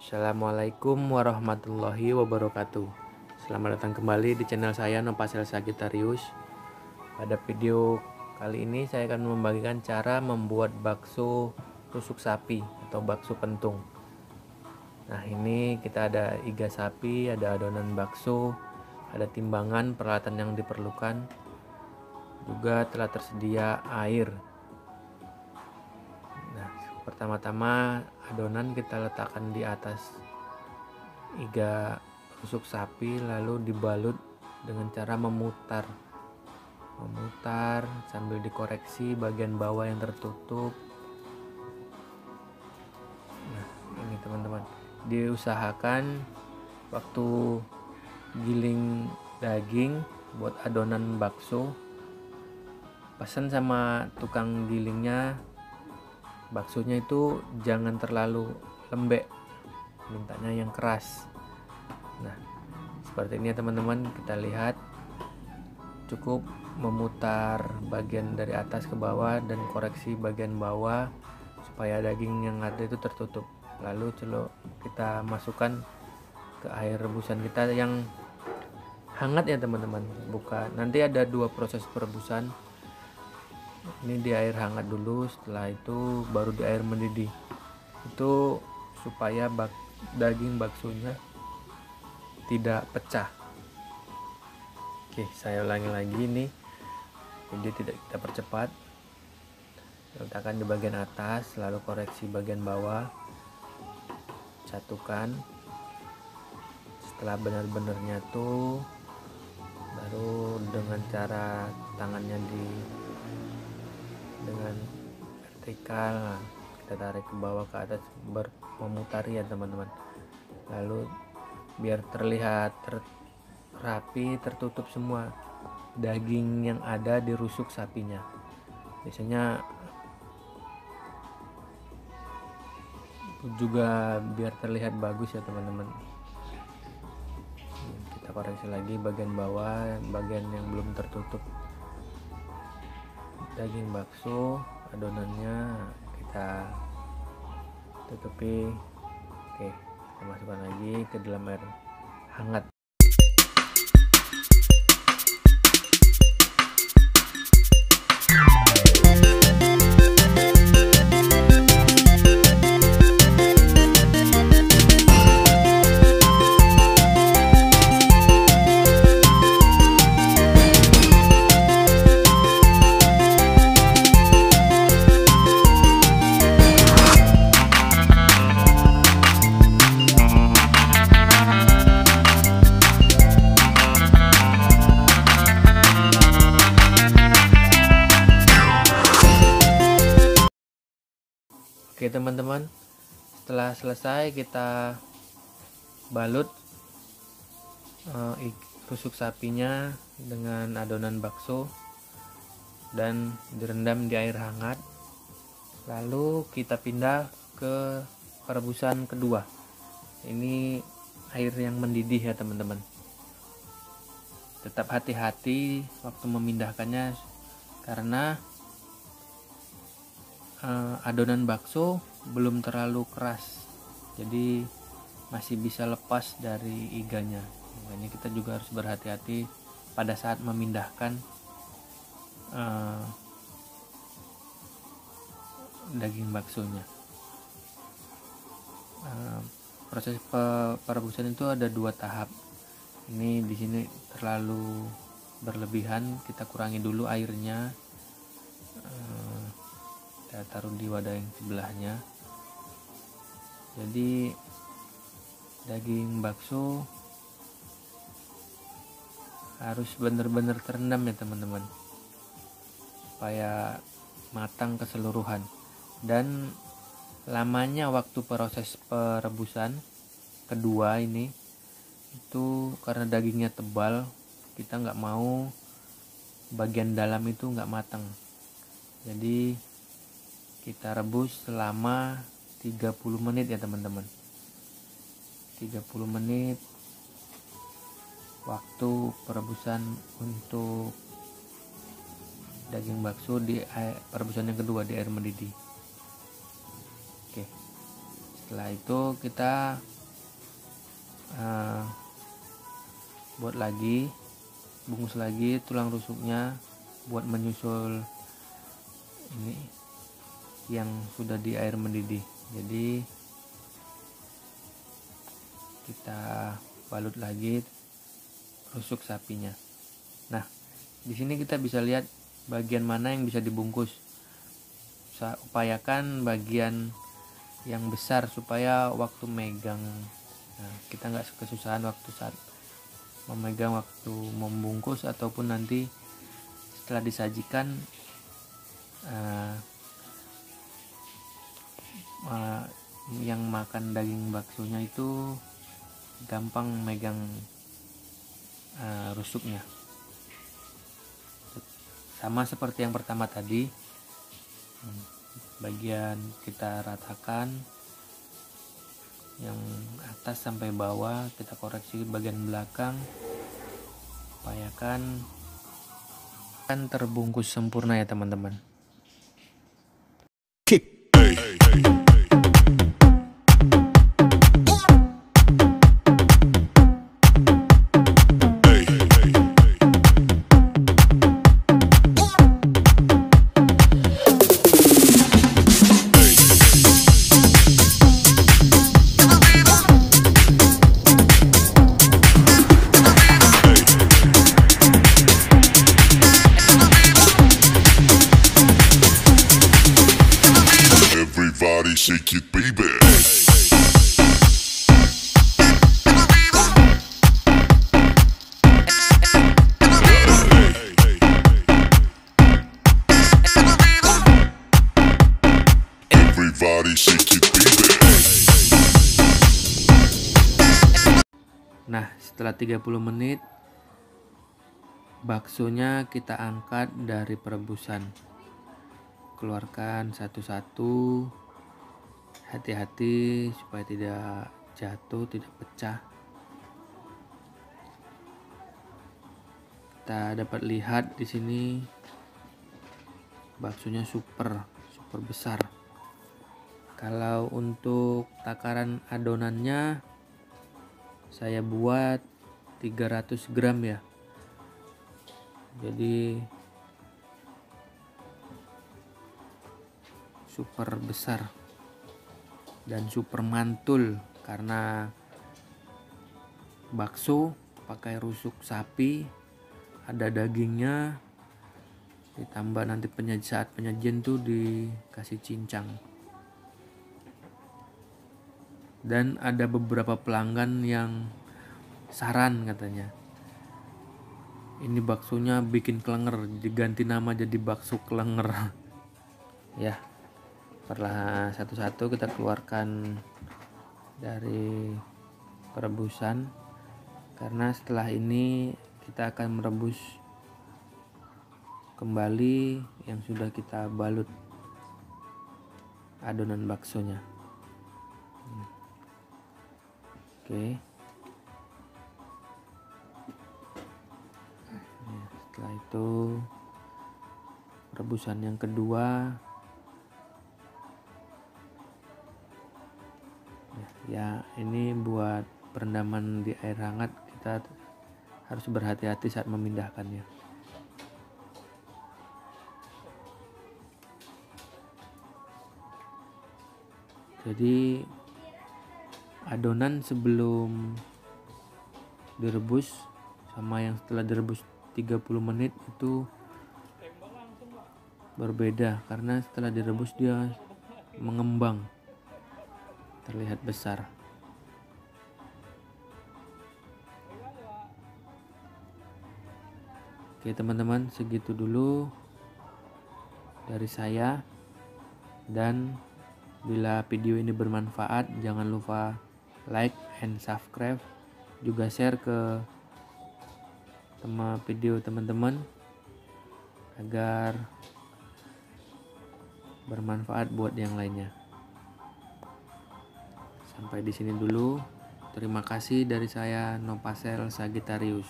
Assalamualaikum warahmatullahi wabarakatuh. Selamat datang kembali di channel saya Nopasel Sagittarius. Pada video kali ini saya akan membagikan cara membuat bakso tusuk sapi atau bakso pentung. Nah, ini kita ada iga sapi, ada adonan bakso, ada timbangan, peralatan yang diperlukan, juga telah tersedia air. Nah, pertama-tama adonan kita letakkan di atas iga tusuk sapi, lalu dibalut dengan cara memutar sambil dikoreksi bagian bawah yang tertutup. Nah, ini teman-teman, diusahakan waktu giling daging buat adonan bakso, pesan sama tukang gilingnya baksonya itu jangan terlalu lembek, mintanya yang keras. Nah, seperti ini ya teman-teman, kita lihat cukup memutar bagian dari atas ke bawah dan koreksi bagian bawah supaya daging yang ada itu tertutup. Lalu kita masukkan ke air rebusan kita yang hangat ya teman-teman. Nanti ada dua proses perebusan. Ini di air hangat dulu, setelah itu baru di air mendidih. Itu supaya daging baksonya tidak pecah. Oke, saya ulangi lagi nih. Jadi tidak kita percepat. Letakkan di bagian atas, lalu koreksi bagian bawah. Satukan. Setelah benar-benar nyatu, baru dengan cara tangannya dengan vertikal kita tarik ke bawah ke atas, memutari ya teman-teman. Lalu biar terlihat rapi, tertutup semua daging yang ada di rusuk sapinya. Biasanya juga biar terlihat bagus ya teman-teman. Kita koreksi lagi bagian bawah, bagian yang belum tertutup daging bakso, adonannya kita tutupi. Oke, kita masukkan lagi ke dalam air hangat. Oke teman-teman, setelah selesai kita balut tusuk sapinya dengan adonan bakso dan direndam di air hangat. Lalu kita pindah ke perebusan kedua. Ini air yang mendidih ya teman-teman. Tetap hati-hati waktu memindahkannya karena adonan bakso belum terlalu keras, jadi masih bisa lepas dari iganya. Makanya kita juga harus berhati-hati pada saat memindahkan daging baksonya. Proses perebusan itu ada dua tahap. Ini di sini terlalu berlebihan, kita kurangi dulu airnya. Kita taruh di wadah yang sebelahnya. Jadi daging bakso harus benar-benar terendam ya teman-teman, supaya matang keseluruhan. Dan lamanya waktu proses perebusan kedua ini itu karena dagingnya tebal, kita nggak mau bagian dalam itu nggak matang. Jadi kita rebus selama 30 menit ya teman-teman. 30 menit waktu perebusan untuk daging bakso di perebusan yang kedua di air mendidih. Oke, setelah itu kita buat lagi, bungkus lagi tulang rusuknya buat menyusul ini yang sudah di air mendidih. Jadi kita balut lagi rusuk sapinya. Nah, di sini kita bisa lihat bagian mana yang bisa dibungkus. Upayakan bagian yang besar supaya waktu megang, kita nggak kesusahan waktu saat memegang, waktu membungkus ataupun nanti setelah disajikan yang makan daging baksonya itu gampang megang rusuknya. Sama seperti yang pertama tadi, bagian kita ratakan, yang atas sampai bawah kita koreksi bagian belakang, upayakan kan terbungkus sempurna ya teman-teman. Everybody shake it, baby. Everybody shake it, baby. Nah, setelah 30 menit baksonya kita angkat dari perebusan. Keluarkan satu-satu, hati-hati supaya tidak jatuh, tidak pecah. Kita dapat lihat di sini baksonya super besar. Kalau untuk takaran adonannya saya buat 300 gram ya. Jadi super besar dan super mantul karena bakso pakai rusuk sapi, ada dagingnya, ditambah nanti saat penyajian tuh dikasih cincang. Dan ada beberapa pelanggan yang saran katanya, ini baksonya bikin kelenger, diganti nama jadi bakso kelenger. Ya, setelah satu-satu kita keluarkan dari perebusan, karena setelah ini kita akan merebus kembali yang sudah kita balut adonan baksonya. Oke. Setelah itu rebusan yang kedua, ya ini buat perendaman di air hangat, kita harus berhati-hati saat memindahkannya. Jadi adonan sebelum direbus sama yang setelah direbus 30 menit itu berbeda, karena setelah direbus dia mengembang, terlihat besar. Oke teman-teman, segitu dulu dari saya, dan bila video ini bermanfaat jangan lupa like and subscribe, juga share ke video teman-teman agar bermanfaat buat yang lainnya. Sampai di sini dulu. Terima kasih dari saya, Nopasel Sagittarius.